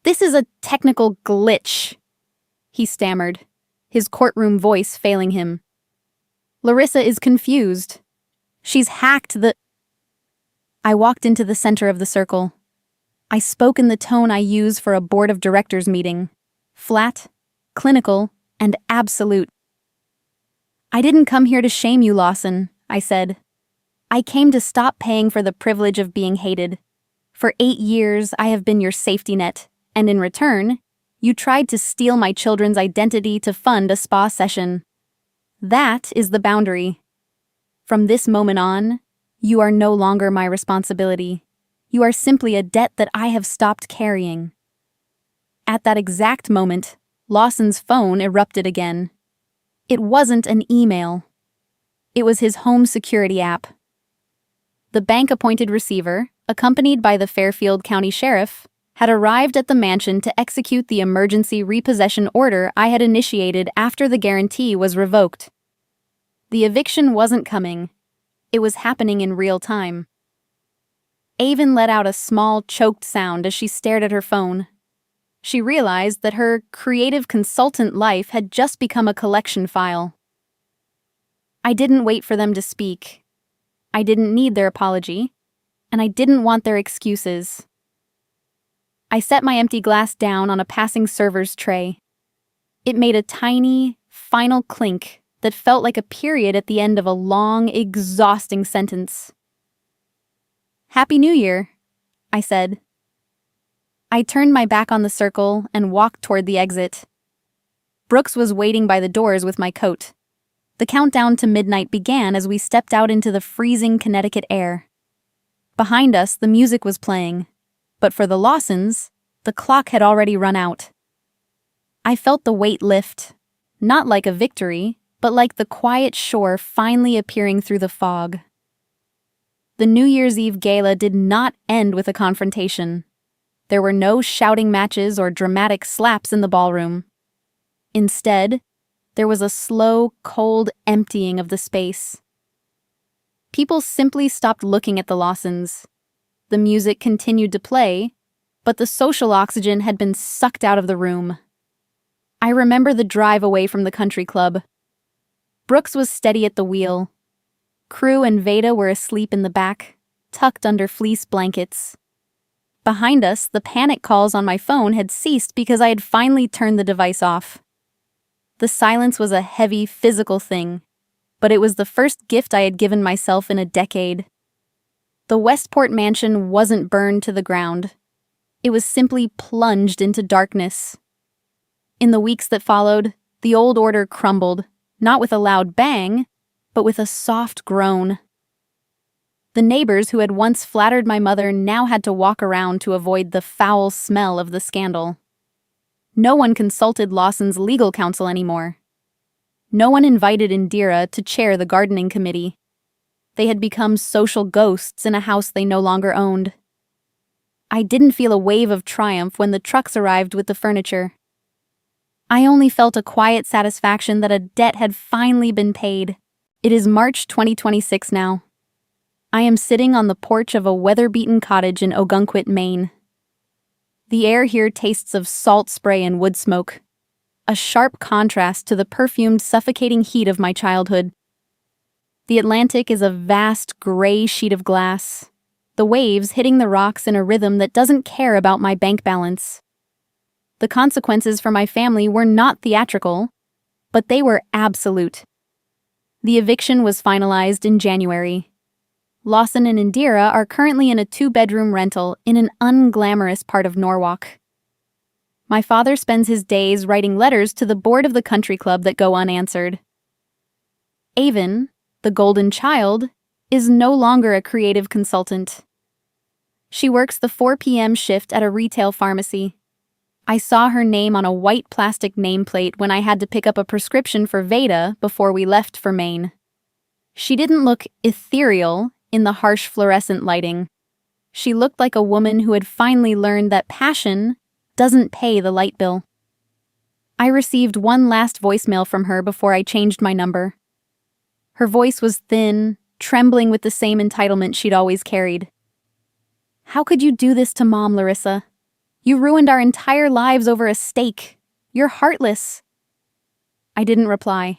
a technical glitch," he stammered, his courtroom voice failing him. "Larissa is confused. She's hacked the—" I walked into the center of the circle. I spoke in the tone I use for a board of directors meeting. Flat, clinical, and absolute. "I didn't come here to shame you, Lawson," I said. "I came to stop paying for the privilege of being hated. For 8 years, I have been your safety net, and in return, you tried to steal my children's identity to fund a spa session. That is the boundary. From this moment on, you are no longer my responsibility. You are simply a debt that I have stopped carrying." At that exact moment, Lawson's phone erupted again. It wasn't an email. It was his home security app. The bank-appointed receiver, accompanied by the Fairfield County Sheriff, had arrived at the mansion to execute the emergency repossession order I had initiated after the guarantee was revoked. The eviction wasn't coming. It was happening in real time. Avon let out a small, choked sound as she stared at her phone. She realized that her creative consultant life had just become a collection file. I didn't wait for them to speak. I didn't need their apology, and I didn't want their excuses. I set my empty glass down on a passing server's tray. It made a tiny, final clink that felt like a period at the end of a long, exhausting sentence. "Happy New Year," I said. I turned my back on the circle and walked toward the exit. Brooks was waiting by the doors with my coat. The countdown to midnight began as we stepped out into the freezing Connecticut air. Behind us, the music was playing, but for the Lawsons, the clock had already run out. I felt the weight lift, not like a victory, but like the quiet shore finally appearing through the fog. The New Year's Eve gala did not end with a confrontation. There were no shouting matches or dramatic slaps in the ballroom. Instead, there was a slow, cold emptying of the space. People simply stopped looking at the Lawsons. The music continued to play, but the social oxygen had been sucked out of the room. I remember the drive away from the country club. Brooks was steady at the wheel. Crew and Veda were asleep in the back, tucked under fleece blankets. Behind us, the panic calls on my phone had ceased because I had finally turned the device off. The silence was a heavy, physical thing, but it was the first gift I had given myself in a decade. The Westport mansion wasn't burned to the ground. It was simply plunged into darkness. In the weeks that followed, the old order crumbled, not with a loud bang, but with a soft groan. The neighbors who had once flattered my mother now had to walk around to avoid the foul smell of the scandal. No one consulted Lawson's legal counsel anymore. No one invited Indira to chair the gardening committee. They had become social ghosts in a house they no longer owned. I didn't feel a wave of triumph when the trucks arrived with the furniture. I only felt a quiet satisfaction that a debt had finally been paid. It is March 2026 now. I am sitting on the porch of a weather-beaten cottage in Ogunquit, Maine. The air here tastes of salt spray and wood smoke, a sharp contrast to the perfumed, suffocating heat of my childhood. The Atlantic is a vast, gray sheet of glass, the waves hitting the rocks in a rhythm that doesn't care about my bank balance. The consequences for my family were not theatrical, but they were absolute. The eviction was finalized in January. Lawson and Indira are currently in a 2-bedroom rental in an unglamorous part of Norwalk. My father spends his days writing letters to the board of the country club that go unanswered. Avon, the golden child, is no longer a creative consultant. She works the 4 p.m. shift at a retail pharmacy. I saw her name on a white plastic nameplate when I had to pick up a prescription for Veda before we left for Maine. She didn't look ethereal in the harsh fluorescent lighting. She looked like a woman who had finally learned that passion doesn't pay the light bill. I received one last voicemail from her before I changed my number. Her voice was thin, trembling with the same entitlement she'd always carried. "How could you do this to Mom, Larissa? You ruined our entire lives over a steak. You're heartless." I didn't reply.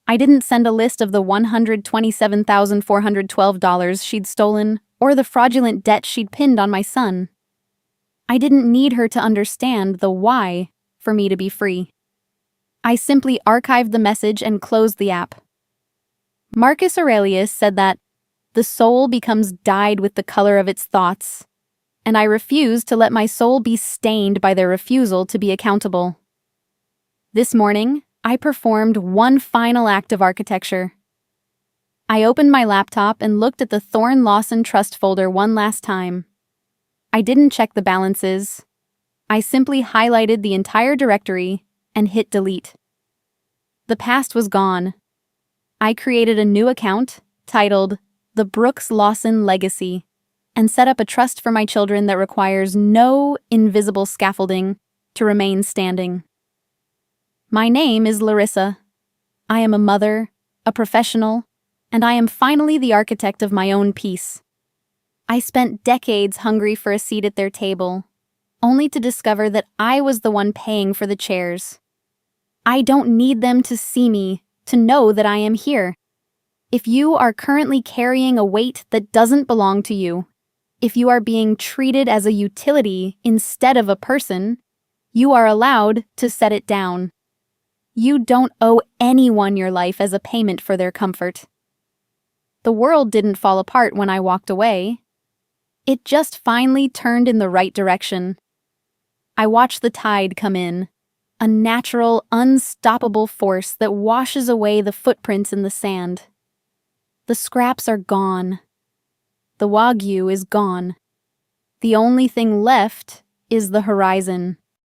I didn't send a list of the $127,412 she'd stolen or the fraudulent debt she'd pinned on my son. I didn't need her to understand the why for me to be free. I simply archived the message and closed the app. Marcus Aurelius said that the soul becomes dyed with the color of its thoughts, and I refuse to let my soul be stained by their refusal to be accountable. This morning, I performed one final act of architecture. I opened my laptop and looked at the Thorne Lawson Trust folder one last time. I didn't check the balances. I simply highlighted the entire directory and hit delete. The past was gone. I created a new account titled The Brooks Lawson Legacy and set up a trust for my children that requires no invisible scaffolding to remain standing. My name is Larissa. I am a mother, a professional, and I am finally the architect of my own peace. I spent decades hungry for a seat at their table, only to discover that I was the one paying for the chairs. I don't need them to see me, to know that I am here. If you are currently carrying a weight that doesn't belong to you, if you are being treated as a utility instead of a person, you are allowed to set it down. You don't owe anyone your life as a payment for their comfort. The world didn't fall apart when I walked away. It just finally turned in the right direction. I watched the tide come in, a natural, unstoppable force that washes away the footprints in the sand. The scraps are gone. The Wagyu is gone. The only thing left is the horizon.